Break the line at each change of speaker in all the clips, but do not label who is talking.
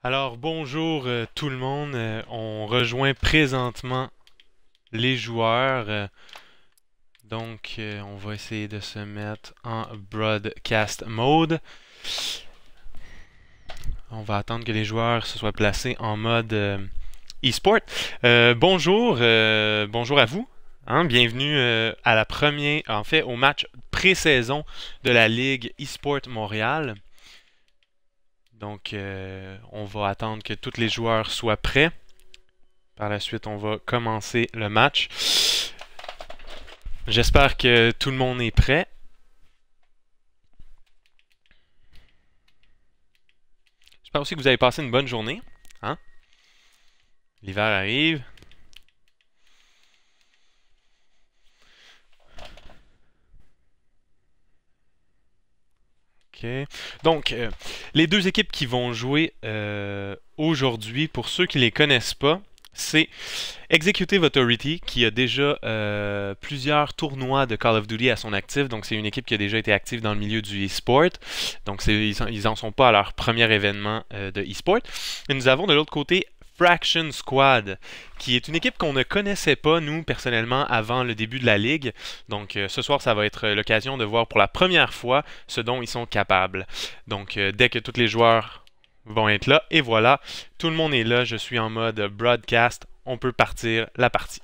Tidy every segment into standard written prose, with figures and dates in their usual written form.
Alors bonjour tout le monde. On rejoint présentement les joueurs. On va essayer de se mettre en broadcast mode. On va attendre que les joueurs se soient placés en mode e-sport. Bonjour à vous. Hein, bienvenue à la première, en fait, au match pré-saison de la Ligue e-sport Montréal. On va attendre que tous les joueurs soient prêts. Par la suite, on va commencer le match. J'espère que tout le monde est prêt. J'espère aussi que vous avez passé une bonne journée. Hein? L'hiver arrive. OK. Les deux équipes qui vont jouer aujourd'hui, pour ceux qui ne les connaissent pas, c'est Executive Authority qui a déjà plusieurs tournois de Call of Duty à son actif. Donc c'est une équipe qui a déjà été active dans le milieu du e-sport. Donc ils en sont pas à leur premier événement de e-sport. Et nous avons de l'autre côté Fraction Squad, qui est une équipe qu'on ne connaissait pas, nous, personnellement, avant le début de la ligue. Donc ce soir, ça va être l'occasion de voir pour la première fois ce dont ils sont capables. Donc dès que tous les joueurs vont être là, et voilà, tout le monde est là, je suis en mode broadcast, on peut partir la partie.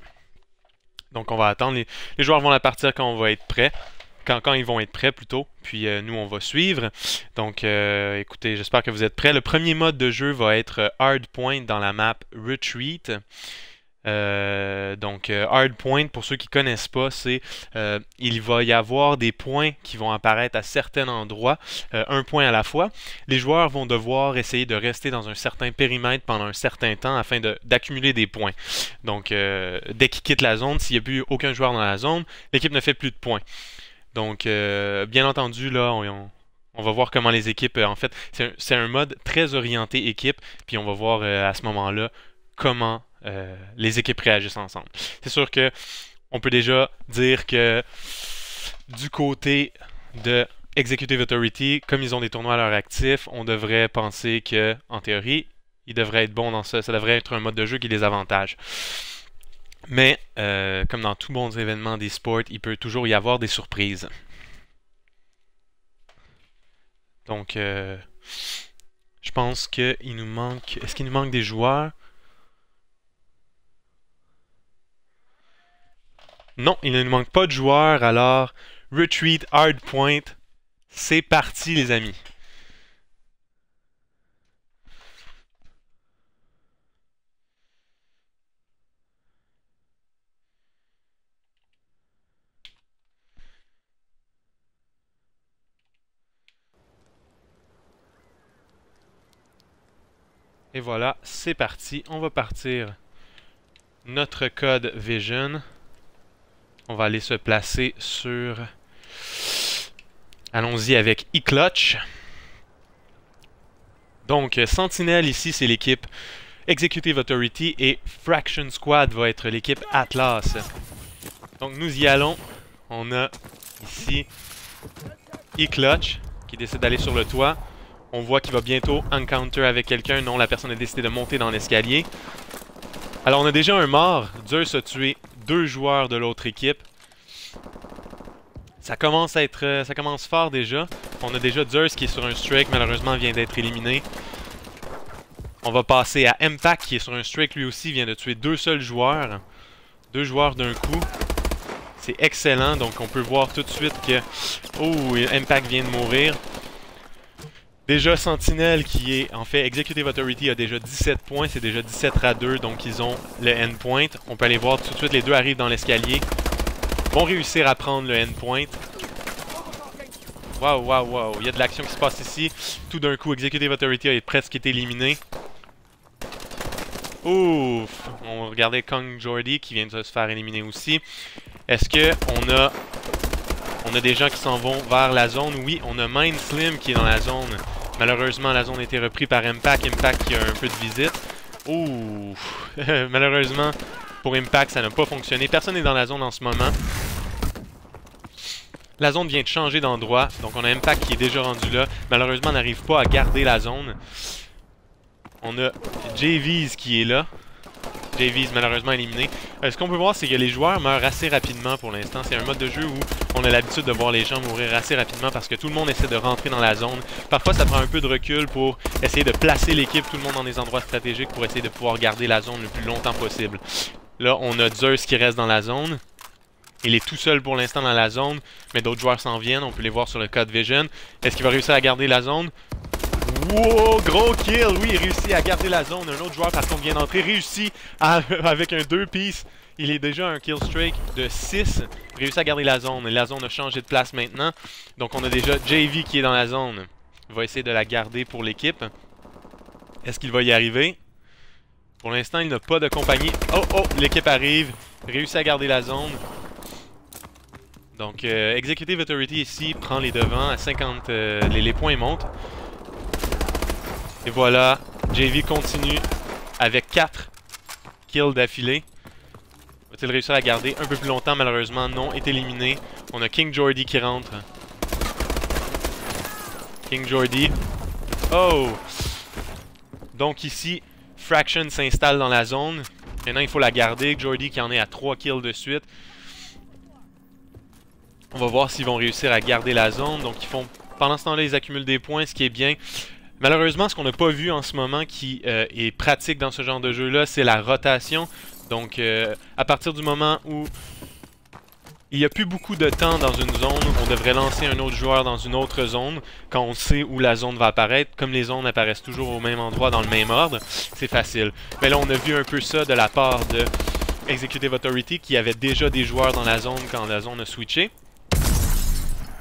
Donc on va attendre, les joueurs vont la partir quand on va être prêt, quand ils vont être prêts plutôt, puis nous on va suivre. Donc écoutez, j'espère que vous êtes prêts. Le premier mode de jeu va être Hardpoint dans la map Retreat. Hardpoint, pour ceux qui ne connaissent pas, c'est il va y avoir des points qui vont apparaître à certains endroits, un point à la fois. Les joueurs vont devoir essayer de rester dans un certain périmètre pendant un certain temps afin d'accumuler des points. Donc, dès qu'ils quittent la zone, s'il n'y a plus aucun joueur dans la zone, l'équipe ne fait plus de points. Donc, bien entendu, là, on va voir comment les équipes, en fait, c'est un mode très orienté équipe, puis on va voir à ce moment-là comment les équipes réagissent ensemble. C'est sûr que on peut déjà dire que du côté de Executive Authority, comme ils ont des tournois à leur actif, on devrait penser que, en théorie, ils devraient être bons dans ça. Ça devrait être un mode de jeu qui les avantage. Mais, comme dans tous bons événements des sports, il peut toujours y avoir des surprises. Donc, je pense qu'il nous manque... Est-ce qu'il nous manque des joueurs? Non, il ne nous manque pas de joueurs, alors Retreat Hardpoint, c'est parti les amis. Et voilà, c'est parti. On va partir notre code Vision. On va aller se placer sur... Allons-y avec eClutch. Donc, Sentinel ici, c'est l'équipe Executive Authority et Fraction Squad va être l'équipe Atlas. Donc, nous y allons. On a ici eClutch qui décide d'aller sur le toit. On voit qu'il va bientôt encounter avec quelqu'un. Non, la personne a décidé de monter dans l'escalier. Alors, on a déjà un mort. Zeus a tué 2 joueurs de l'autre équipe. Ça commence fort déjà. On a déjà Zeus qui est sur un streak, malheureusement vient d'être éliminé. On va passer à Impact qui est sur un streak lui aussi, vient de tuer 2 seuls joueurs. 2 joueurs d'un coup. C'est excellent, donc on peut voir tout de suite que... Oh, Impact vient de mourir. Déjà Sentinel qui est, en fait, Executive Authority a déjà 17 points, c'est déjà 17-2, donc ils ont le endpoint. On peut aller voir tout de suite, les deux arrivent dans l'escalier. Vont réussir à prendre le endpoint. Waouh, waouh, waouh. Il y a de l'action qui se passe ici. Tout d'un coup, Executive Authority a presque été éliminé. Ouf! On regardait Kong Jordy qui vient de se faire éliminer aussi. Est-ce que on a des gens qui s'en vont vers la zone? Oui, on a Mind Slim qui est dans la zone. Malheureusement, la zone a été reprise par Impact. Impact qui a un peu de visite. Ouf! Malheureusement, pour Impact, ça n'a pas fonctionné. Personne n'est dans la zone en ce moment. La zone vient de changer d'endroit, donc on a Impact qui est déjà rendu là. Malheureusement, on n'arrive pas à garder la zone. On a JVs qui est là. JVs malheureusement éliminé. Ce qu'on peut voir, c'est que les joueurs meurent assez rapidement pour l'instant. C'est un mode de jeu où on a l'habitude de voir les gens mourir assez rapidement parce que tout le monde essaie de rentrer dans la zone. Parfois, ça prend un peu de recul pour essayer de placer l'équipe, tout le monde dans des endroits stratégiques pour essayer de pouvoir garder la zone le plus longtemps possible. Là, on a Zeus qui reste dans la zone. Il est tout seul pour l'instant dans la zone, mais d'autres joueurs s'en viennent. On peut les voir sur le Code Vision. Est-ce qu'il va réussir à garder la zone? Wow, gros kill! Oui, il réussit à garder la zone. Un autre joueur, par contre, vient d'entrer, réussit avec un 2-piece. Il est déjà un kill streak de 6. Réussit à garder la zone. La zone a changé de place maintenant. Donc, on a déjà JV qui est dans la zone. Il va essayer de la garder pour l'équipe. Est-ce qu'il va y arriver? Pour l'instant, il n'a pas de compagnie. Oh, oh, l'équipe arrive. Réussit à garder la zone. Donc, Executive Authority ici prend les devants à 50. Les points montent. Et voilà, JV continue avec 4 kills d'affilée. Va-t-il réussir à garder un peu plus longtemps? Malheureusement, non, est éliminé. On a King Jordy qui rentre. King Jordy. Oh! Donc ici, Fraction s'installe dans la zone. Maintenant, il faut la garder. Jordy qui en est à 3 kills de suite. On va voir s'ils vont réussir à garder la zone. Donc, pendant ce temps-là, ils accumulent des points, ce qui est bien. Malheureusement, ce qu'on n'a pas vu en ce moment qui est pratique dans ce genre de jeu-là, c'est la rotation. Donc, à partir du moment où il n'y a plus beaucoup de temps dans une zone, on devrait lancer un autre joueur dans une autre zone quand on sait où la zone va apparaître. Comme les zones apparaissent toujours au même endroit, dans le même ordre, c'est facile. Mais là, on a vu un peu ça de la part de Executive Authority qui avait déjà des joueurs dans la zone quand la zone a switché.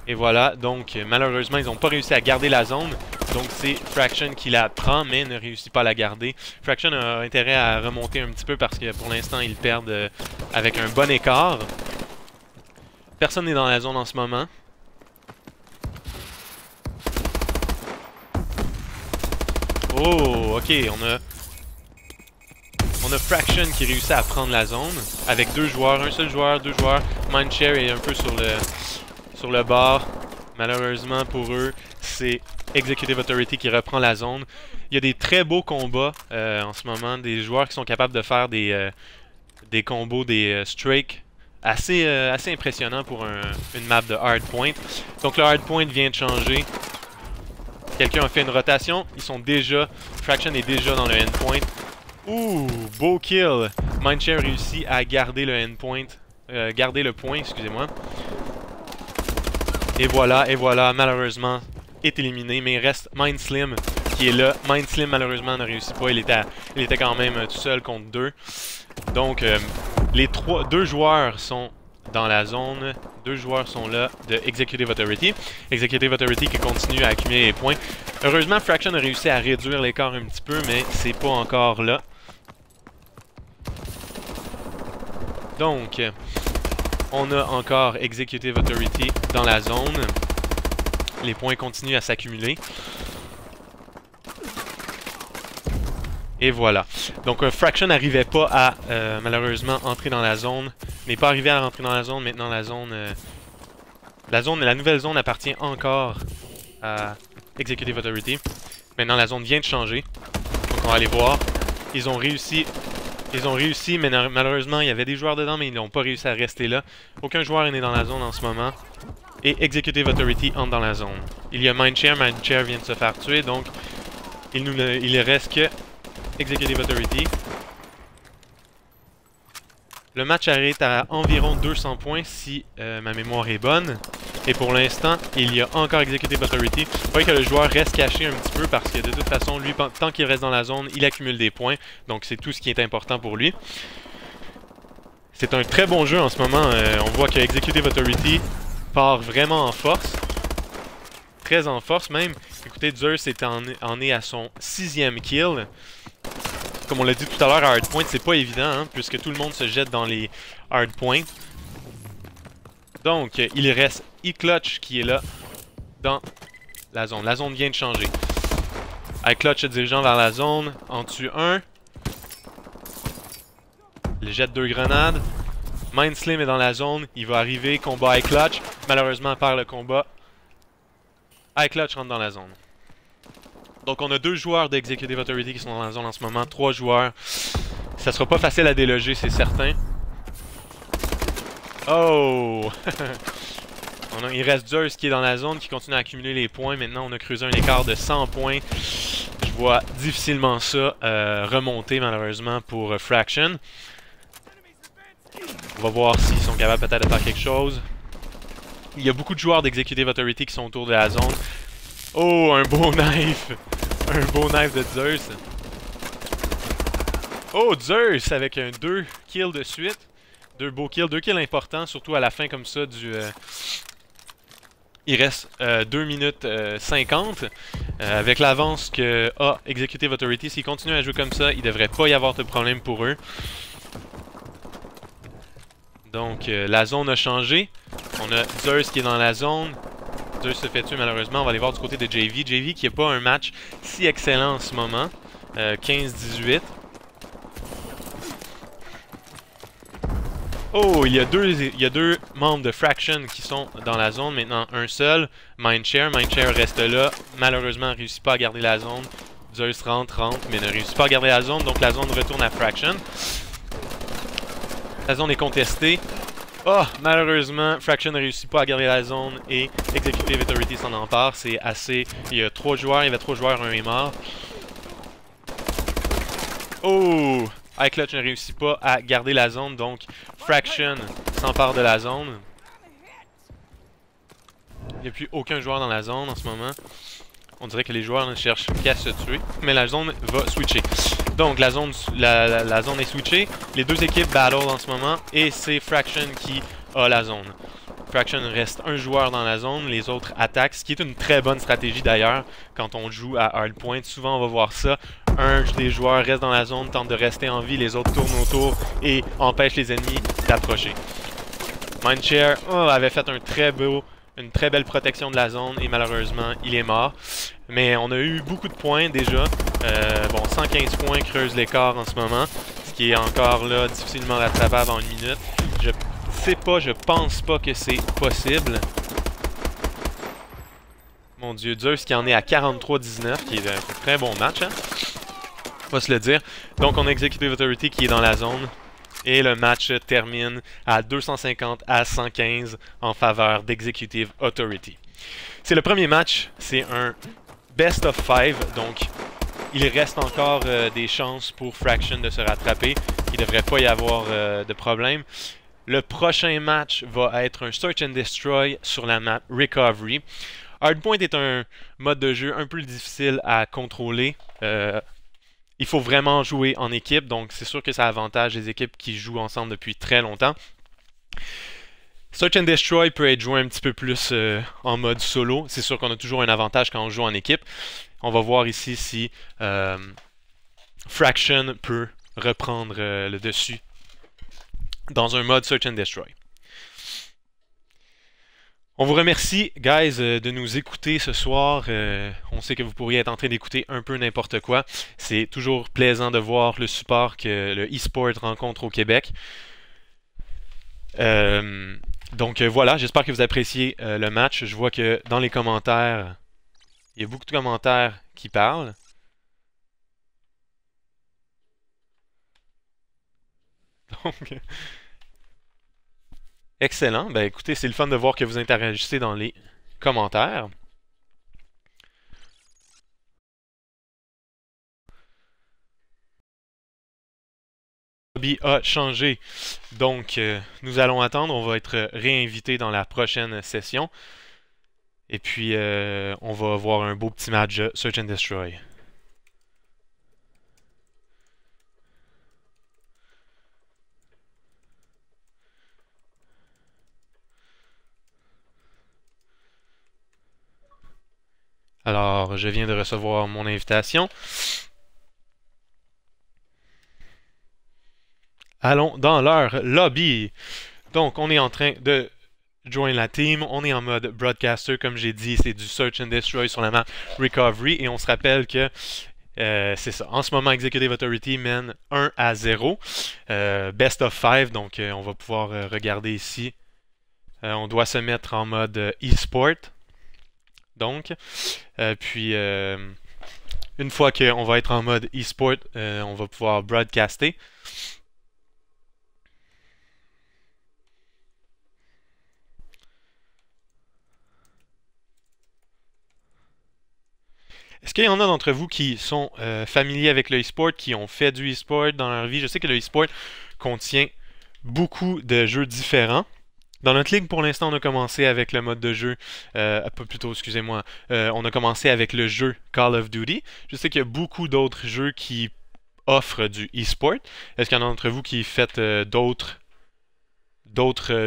Et voilà, donc malheureusement, ils n'ont pas réussi à garder la zone. Donc c'est Fraction qui la prend, mais ne réussit pas à la garder. Fraction a intérêt à remonter un petit peu parce que pour l'instant, ils perdent avec un bon écart. Personne n'est dans la zone en ce moment. Oh, ok, on a Fraction qui réussit à prendre la zone avec deux joueurs, un seul joueur, deux joueurs. Mindshare est un peu sur le bord. Malheureusement pour eux, c'est Executive Authority qui reprend la zone. Il y a des très beaux combats en ce moment, des joueurs qui sont capables de faire des combos, des strikes assez impressionnants pour une map de hardpoint. Donc le hardpoint vient de changer. Quelqu'un a fait une rotation, Fraction est déjà dans le endpoint. Ouh, beau kill! Mindshare réussit à garder le endpoint, garder le point, excusez-moi. Et voilà, malheureusement, est éliminé. Mais il reste Mindslim qui est là. Mindslim, malheureusement, ne réussit pas. Il était quand même tout seul contre 2. Donc, deux joueurs sont dans la zone. 2 joueurs sont là de Executive Authority. Executive Authority qui continue à accumuler les points. Heureusement, Fraction a réussi à réduire l'écart un petit peu, mais c'est pas encore là. Donc, on a encore Executive Authority dans la zone. Les points continuent à s'accumuler. Et voilà. Donc, Fraction n'arrivait pas à, malheureusement, entrer dans la zone. N'est pas arrivé à rentrer dans la zone. Maintenant, la nouvelle zone appartient encore à Executive Authority. Maintenant, la zone vient de changer. Donc, on va aller voir. Ils ont réussi, mais malheureusement, il y avait des joueurs dedans, mais ils n'ont pas réussi à rester là. Aucun joueur n'est dans la zone en ce moment. Et Executive Authority entre dans la zone. Il y a Mindshare vient de se faire tuer, donc il ne reste que Executive Authority. Le match arrête à environ 200 points si ma mémoire est bonne. Et pour l'instant, il y a encore Executive Authority. Il faudrait que le joueur reste caché un petit peu parce que de toute façon, lui, tant qu'il reste dans la zone, il accumule des points. Donc c'est tout ce qui est important pour lui. C'est un très bon jeu en ce moment. On voit que Executive Authority part vraiment en force. Très en force même. Écoutez, Zeus en est à son 6e kill. Comme on l'a dit tout à l'heure, à hardpoint, c'est pas évident, hein, puisque tout le monde se jette dans les hardpoints. Donc, il reste iClutch qui est là dans la zone. La zone vient de changer. iClutch se dirigeant vers la zone, en tue un. Il jette 2 grenades. Mindslim est dans la zone, il va arriver, combat iClutch. Malheureusement, perd le combat. iClutch rentre dans la zone. Donc on a 2 joueurs d'Executive Authority qui sont dans la zone en ce moment, 3 joueurs. Ça sera pas facile à déloger, c'est certain. Oh! Il reste Zeus qui est dans la zone, qui continue à accumuler les points. Maintenant, on a creusé un écart de 100 points. Je vois difficilement ça remonter, malheureusement, pour Fraction. On va voir s'ils sont capables peut-être de faire quelque chose. Il y a beaucoup de joueurs d'Executive Authority qui sont autour de la zone. Oh, un beau knife! Un beau knife de Zeus. Oh, Zeus avec un 2 kills de suite. 2 beaux kills, 2 kills importants, surtout à la fin comme ça du... Il reste 2 minutes 50. Avec l'avance que a Executive Authority, s'ils continuent à jouer comme ça, il ne devrait pas y avoir de problème pour eux. Donc la zone a changé. On a Zeus qui est dans la zone. Zeus se fait tuer malheureusement. On va aller voir du côté de JV. JV qui n'a pas un match si excellent en ce moment. 15-18. Oh, il y a deux membres de Fraction qui sont dans la zone. Maintenant, un seul. Mindshare. Mindshare reste là. Malheureusement, ne réussit pas à garder la zone. Zeus rentre, mais ne réussit pas à garder la zone. Donc, la zone retourne à Fraction. La zone est contestée. Oh, malheureusement, Fraction ne réussit pas à garder la zone et Executive Authority s'en empare. C'est assez... Il y a 3 joueurs. Il y avait 3 joueurs, un est mort. Oh! iClutch ne réussit pas à garder la zone, donc Fraction s'empare de la zone. Il n'y a plus aucun joueur dans la zone en ce moment. On dirait que les joueurs ne cherchent qu'à se tuer, mais la zone va switcher. Donc la zone est switchée, les 2 équipes battle en ce moment, et c'est Fraction qui a la zone. Fraction reste un joueur dans la zone, les autres attaquent, ce qui est une très bonne stratégie d'ailleurs quand on joue à hardpoint. Souvent on va voir ça. Un des joueurs reste dans la zone, tente de rester en vie, les autres tournent autour et empêchent les ennemis d'approcher. Mindshare avait fait une très belle protection de la zone et malheureusement il est mort. Mais on a eu beaucoup de points déjà. Bon, 115 points creuse l'écart en ce moment, ce qui est encore là difficilement rattrapable en 1 minute. Je pense pas que c'est possible. Mon Dieu, Zeus qui en est à 43-19, qui est un très bon match, hein? On va se le dire. Donc on a Executive Authority qui est dans la zone. Et le match termine à 250 à 115 en faveur d'Executive Authority. C'est le premier match, c'est un best of 5, donc il reste encore des chances pour Fraction de se rattraper. Il ne devrait pas y avoir de problème. Le prochain match va être un Search and Destroy sur la map Recovery. Hardpoint est un mode de jeu un peu difficile à contrôler. Il faut vraiment jouer en équipe, donc c'est sûr que ça avantage les équipes qui jouent ensemble depuis très longtemps. Search and Destroy peut être joué un petit peu plus en mode solo. C'est sûr qu'on a toujours un avantage quand on joue en équipe. On va voir ici si Fraction peut reprendre le dessus dans un mode Search and Destroy. On vous remercie, guys, de nous écouter ce soir. On sait que vous pourriez être en train d'écouter un peu n'importe quoi. C'est toujours plaisant de voir le support que le e-sport rencontre au Québec. Donc voilà, j'espère que vous appréciez le match. Je vois que dans les commentaires, il y a beaucoup de commentaires qui parlent. Donc... Excellent. Ben écoutez, c'est le fun de voir que vous interagissez dans les commentaires. Le lobby a changé. Donc, nous allons attendre. On va être réinvité dans la prochaine session. Et puis, on va voir un beau petit match Search and Destroy. Alors, je viens de recevoir mon invitation. Allons dans leur lobby. Donc, on est en train de join la team. On est en mode broadcaster. Comme j'ai dit, c'est du Search and Destroy sur la map Recovery. Et on se rappelle que c'est ça. En ce moment, Executive Authority mène 1-0. Best of 5. Donc, on va pouvoir regarder ici. On doit se mettre en mode e-sport. Donc, puis une fois qu'on va être en mode e-sport, on va pouvoir broadcaster. Est-ce qu'il y en a d'entre vous qui sont familiers avec le e-sport, qui ont fait du e-sport dans leur vie? Je sais que le e-sport contient beaucoup de jeux différents. Dans notre ligue, pour l'instant, on a commencé avec le mode de jeu, plutôt, excusez-moi, on a commencé avec le jeu Call of Duty. Je sais qu'il y a beaucoup d'autres jeux qui offrent du e-sport. Est-ce qu'il y en a d'entre vous qui faites d'autres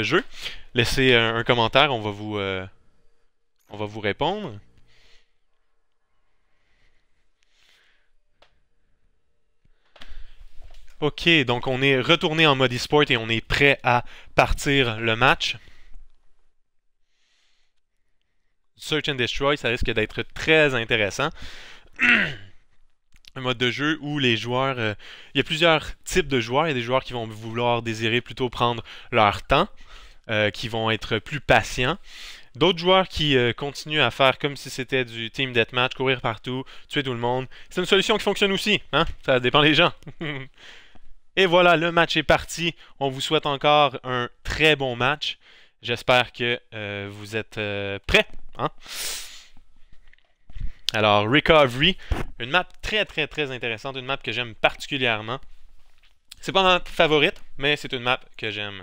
jeux? Laissez un commentaire, on va vous répondre. Ok, donc on est retourné en mode e-sport et on est prêt à partir le match. Search and Destroy, ça risque d'être très intéressant. Un mode de jeu où les joueurs... il y a plusieurs types de joueurs. Il y a des joueurs qui vont vouloir désirer plutôt prendre leur temps, qui vont être plus patients. D'autres joueurs qui continuent à faire comme si c'était du team deathmatch, courir partout, tuer tout le monde. C'est une solution qui fonctionne aussi, hein? Ça dépend des gens. Et voilà, le match est parti. On vous souhaite encore un très bon match. J'espère que vous êtes prêts. Hein? Alors, Recovery, une map très très très intéressante, une map que j'aime particulièrement. C'est pas ma favorite, mais c'est une map que j'aime.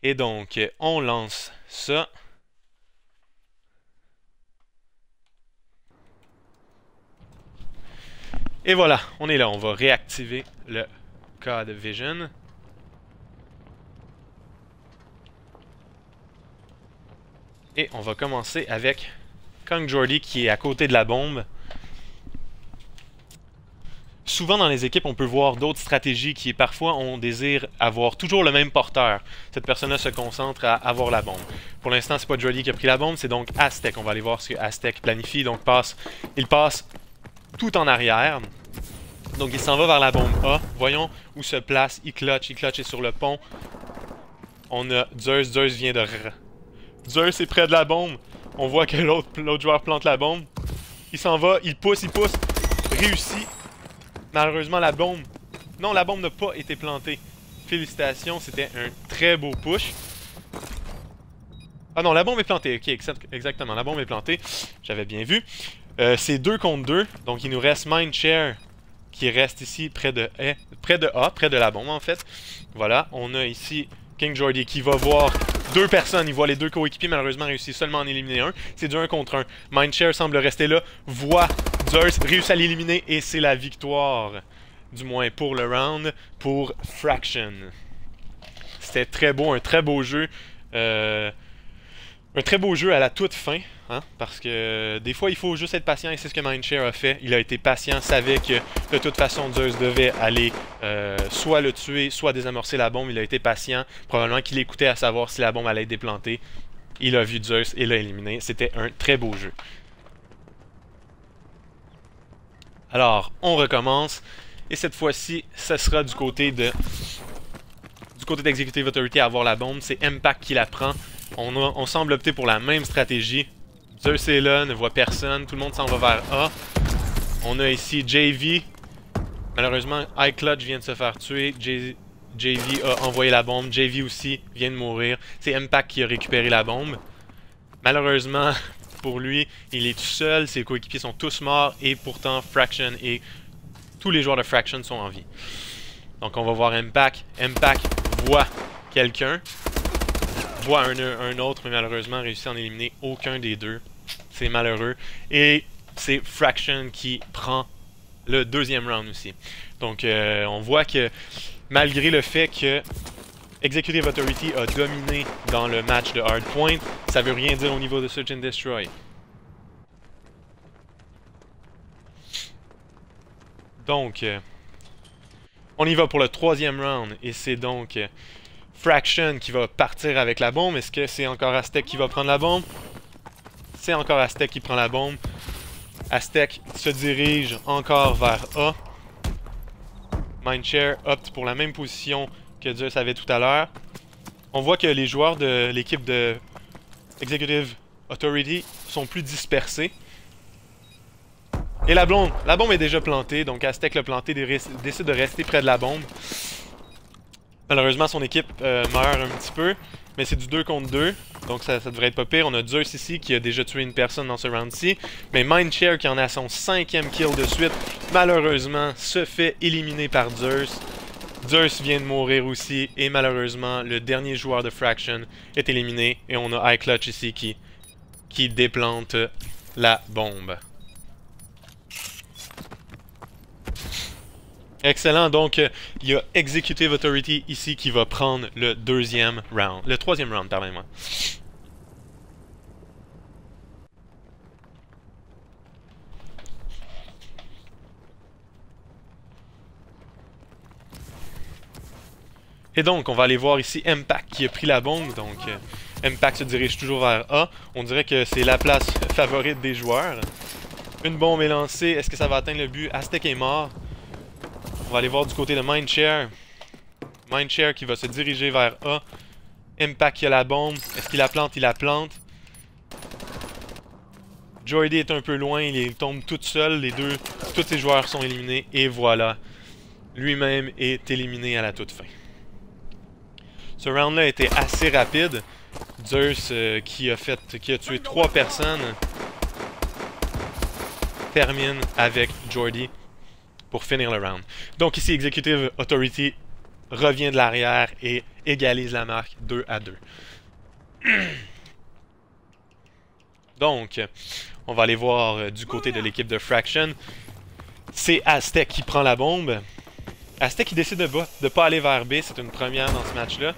Et donc, on lance ça. Et voilà, on est là. On va réactiver le COD Vision. Et on va commencer avec Kong Jordy qui est à côté de la bombe. Souvent dans les équipes, on peut voir d'autres stratégies qui parfois on désire avoir toujours le même porteur. Cette personne-là se concentre à avoir la bombe. Pour l'instant, c'est pas Jordy qui a pris la bombe, c'est donc Aztec. On va aller voir ce que Aztec planifie. Donc il passe tout en arrière. Donc il s'en va vers la bombe A. Voyons où se place. Il clutch est sur le pont. On a Zeus vient de... Zeus est près de la bombe. On voit que l'autre joueur plante la bombe. Il s'en va, il pousse. Réussit. Malheureusement, la bombe... Non, la bombe n'a pas été plantée. Félicitations, c'était un très beau push. Ah non, la bombe est plantée. Ok, exactement, la bombe est plantée. J'avais bien vu. C'est 2 contre 2. Donc, il nous reste Mindshare qui reste ici près de A, près de la bombe, en fait. Voilà, on a ici King Jordy qui va voir 2 personnes. Il voit les 2 coéquipiers, malheureusement, réussit seulement à en éliminer un. C'est du 1 contre 1. Mindshare semble rester là, voit Zeus, réussit à l'éliminer et c'est la victoire. Du moins pour le round, pour Fraction. C'était très beau, un très beau jeu. Un très beau jeu à la toute fin, hein, parce que des fois il faut juste être patient et c'est ce que Mindshare a fait. Il a été patient, savait que de toute façon Zeus devait aller soit le tuer, soit désamorcer la bombe. Il a été patient, probablement qu'il écoutait à savoir si la bombe allait être déplantée. Il a vu Zeus et l'a éliminé. C'était un très beau jeu. Alors, on recommence. Et cette fois-ci, ce sera du côté d'Executive Authority à avoir la bombe. C'est Impact qui la prend. On semble opter pour la même stratégie. Zeus est là, ne voit personne. Tout le monde s'en va vers A. On a ici JV. Malheureusement, iClutch vient de se faire tuer. JV a envoyé la bombe. JV aussi vient de mourir. C'est Impact qui a récupéré la bombe. Malheureusement, pour lui, il est tout seul. Ses coéquipiers sont tous morts. Et pourtant, Fraction et tous les joueurs de Fraction sont en vie. Donc on va voir Impact. Impact voit quelqu'un. Voit un autre, mais malheureusement réussit à en éliminer aucun des deux. C'est malheureux. Et c'est Fraction qui prend le deuxième round aussi. Donc on voit que malgré le fait que Executive Authority a dominé dans le match de Hardpoint, ça veut rien dire au niveau de Search and Destroy. Donc, on y va pour le troisième round. Et c'est donc Fraction qui va partir avec la bombe. Est-ce que c'est encore Aztec qui va prendre la bombe? C'est encore Aztec qui prend la bombe. Aztec se dirige encore vers A. Mindshare opte pour la même position que Zeus avait tout à l'heure. On voit que les joueurs de l'équipe de Executive Authority sont plus dispersés. Et la bombe est déjà plantée, donc Aztec l'a plantée, décide de rester près de la bombe. Malheureusement, son équipe meurt un petit peu, mais c'est du 2 contre 2, donc ça devrait être pas pire. On a Zeus ici qui a déjà tué une personne dans ce round-ci, mais Mindshare qui en a son 5e kill de suite, malheureusement, se fait éliminer par Zeus. Zeus vient de mourir aussi, et malheureusement, le dernier joueur de Fraction est éliminé, et on a iClutch ici qui déplante la bombe. Excellent, donc il y a Executive Authority ici qui va prendre le deuxième round. Le troisième round, pardonnez-moi. Et donc, on va aller voir ici Impact qui a pris la bombe. Donc, Impact se dirige toujours vers A. On dirait que c'est la place favorite des joueurs. Une bombe est lancée. Est-ce que ça va atteindre le but? Aztec est mort. On va aller voir du côté de Mindshare. Mindshare qui va se diriger vers A. Impact qui a la bombe. Est-ce qu'il la plante? Il la plante. Jordy est un peu loin. Il tombe tout seul. Tous ses joueurs sont éliminés. Et voilà. Lui-même est éliminé à la toute fin. Ce round-là était assez rapide. Zeus qui a tué 3 personnes termine avec Jordy pour finir le round. Donc ici, Executive Authority revient de l'arrière et égalise la marque 2 à 2. Donc, on va aller voir du côté de l'équipe de Fraction. C'est Aztec qui prend la bombe. Aztec qui décide de pas aller vers B, c'est une première dans ce match-là.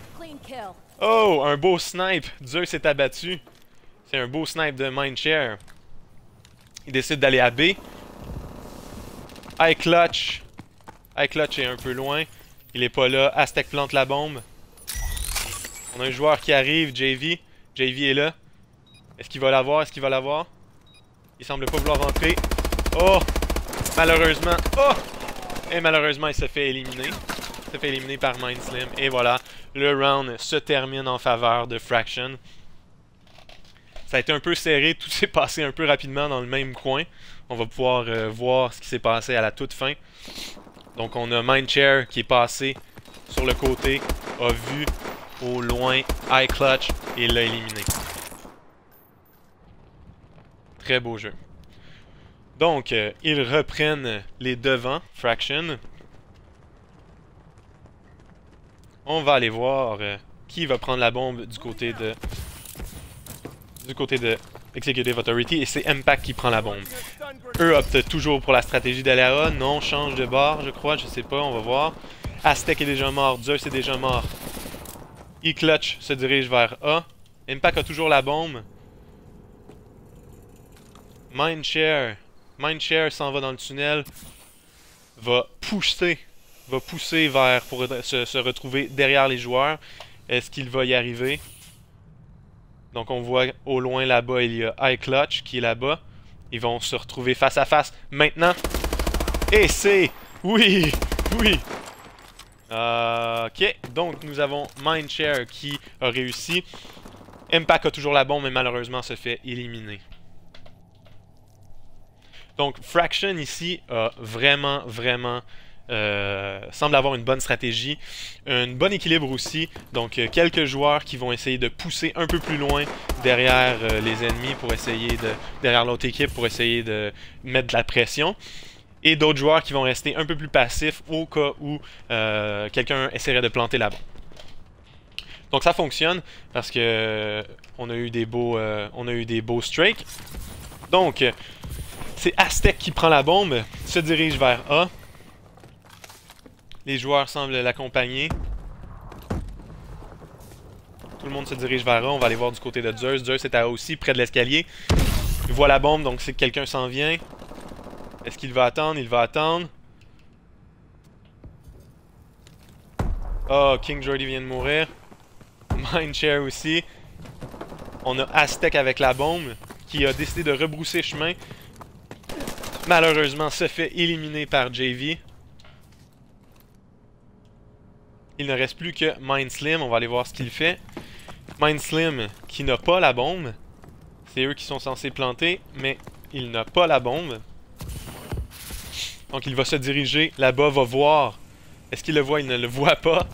Oh, un beau snipe! Zeus est abattu. C'est un beau snipe de Mindshare. Il décide d'aller à B. iClutch est un peu loin. Il est pas là. Aztec plante la bombe. On a un joueur qui arrive, JV. JV est là. Est-ce qu'il va l'avoir? Est-ce qu'il va l'avoir? Il semble pas vouloir rentrer. Oh! Malheureusement. Oh! Et malheureusement, il se fait éliminer. Il se fait éliminer par MindSlim. Et voilà, le round se termine en faveur de Fraction. Ça a été un peu serré, tout s'est passé un peu rapidement dans le même coin. On va pouvoir voir ce qui s'est passé à la toute fin. Donc on a Mindshare qui est passé sur le côté, a vu au loin iClutch et l'a éliminé. Très beau jeu. Donc, ils reprennent les devants, Fraction. On va aller voir qui va prendre la bombe du côté de Executive Authority, et c'est Impact qui prend la bombe. Eux optent toujours pour la stratégie d'aller à A. Non, change de bord, je crois, je sais pas, on va voir. Aztec est déjà mort, Zeus est déjà mort. iClutch se dirige vers A. Impact a toujours la bombe. Mindshare s'en va dans le tunnel. Va pousser vers pour se retrouver derrière les joueurs. Est-ce qu'il va y arriver? Donc on voit au loin là-bas, il y a iClutch qui est là-bas. Ils vont se retrouver face à face maintenant. Et c'est... Oui! Oui! Ok, donc nous avons Mindshare qui a réussi. Impact a toujours la bombe, mais malheureusement se fait éliminer. Donc Fraction ici a vraiment semble avoir une bonne stratégie, un bon équilibre aussi. Donc quelques joueurs qui vont essayer de pousser un peu plus loin derrière les ennemis pour essayer derrière l'autre équipe pour essayer de mettre de la pression. Et d'autres joueurs qui vont rester un peu plus passifs au cas où quelqu'un essaierait de planter la bombe. Donc ça fonctionne parce que on a eu des beaux strikes. Donc c'est Aztec qui prend la bombe, se dirige vers A. Les joueurs semblent l'accompagner. Tout le monde se dirige vers A. On va aller voir du côté de Zeus. Zeus est à A aussi, près de l'escalier. Il voit la bombe, donc c'est que quelqu'un s'en vient. Est-ce qu'il va attendre? Il va attendre. Oh, King Jordy vient de mourir. Mindshare aussi. On a Aztec avec la bombe, qui a décidé de rebrousser chemin. Malheureusement, se fait éliminer par JV. Il ne reste plus que MindSlim. On va aller voir ce qu'il fait. MindSlim qui n'a pas la bombe. C'est eux qui sont censés planter, mais il n'a pas la bombe. Donc il va se diriger là-bas, va voir. Est-ce qu'il le voit? Il ne le voit pas.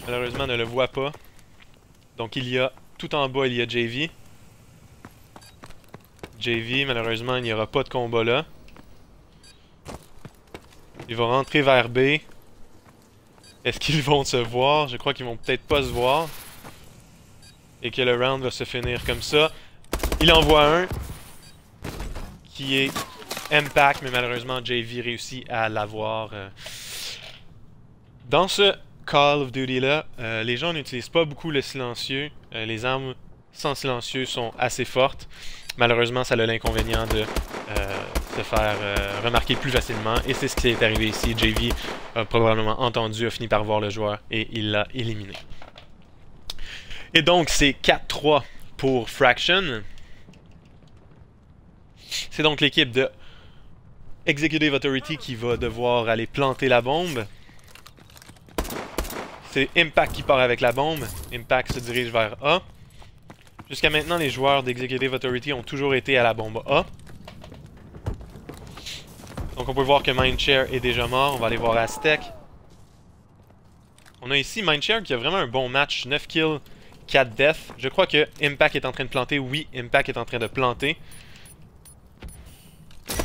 Malheureusement, il ne le voit pas. Donc il y a, tout en bas, il y a JV. JV, malheureusement, il n'y aura pas de combat là. Il va rentrer vers B. Est-ce qu'ils vont se voir? Je crois qu'ils vont peut-être pas se voir. Et que le round va se finir comme ça. Il envoie un. Qui est Impact, mais malheureusement, JV réussit à l'avoir. Dans ce Call of Duty là, les gens n'utilisent pas beaucoup le silencieux. Les armes sans silencieux sont assez fortes. Malheureusement, ça a l'inconvénient de se faire remarquer plus facilement. Et c'est ce qui est arrivé ici. JV a probablement entendu, a fini par voir le joueur et il l'a éliminé. Et donc, c'est 4-3 pour Fraction. C'est donc l'équipe de Executive Authority qui va devoir aller planter la bombe. C'est Impact qui part avec la bombe. Impact se dirige vers A. Jusqu'à maintenant, les joueurs d'Executive Authority ont toujours été à la bombe A. Donc on peut voir que Mindshare est déjà mort. On va aller voir Aztec. On a ici Mindshare qui a vraiment un bon match. 9 kills, 4 deaths. Je crois que Impact est en train de planter. Oui, Impact est en train de planter.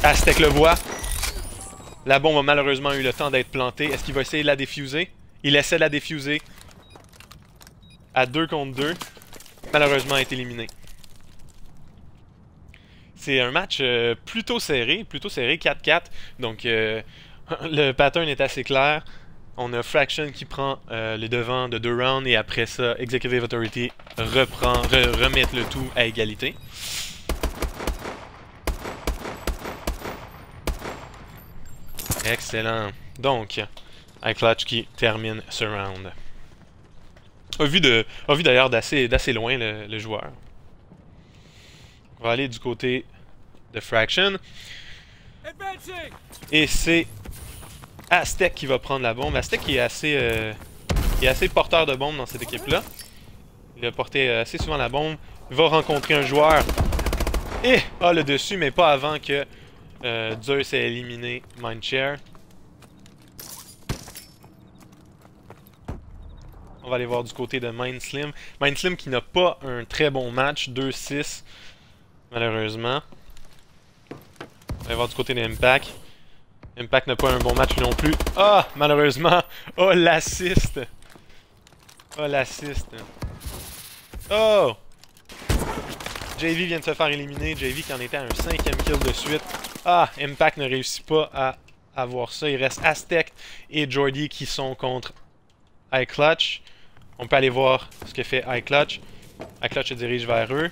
Aztec le voit. La bombe a malheureusement eu le temps d'être plantée. Est-ce qu'il va essayer de la défuser? Il essaie de la défuser. À 2 contre 2. Malheureusement, est éliminé. C'est un match plutôt serré 4-4. Donc, le pattern est assez clair. On a Fraction qui prend les devants de 2 rounds et après ça, Executive Authority remet le tout à égalité. Excellent. Donc, iClutch qui termine ce round. A vu d'ailleurs d'assez loin le joueur. On va aller du côté de Fraction. Et c'est Aztec qui va prendre la bombe. Aztec qui est assez porteur de bombe dans cette équipe-là. Il a porté assez souvent la bombe. Il va rencontrer un joueur. Et a le dessus, mais pas avant que Zeus ait éliminé Mindshare. On va aller voir du côté de Mindslim. Mindslim qui n'a pas un très bon match. 2-6. Malheureusement. On va aller voir du côté d'Impact. Impact n'a pas un bon match non plus. Ah! Malheureusement. Oh, l'assist. Oh, l'assist. Oh! JV vient de se faire éliminer. JV qui en était à un 5e kill de suite. Ah! Impact ne réussit pas à avoir ça. Il reste Aztec et Jordy qui sont contre iClutch. On peut aller voir ce que fait iClutch. iClutch se dirige vers eux.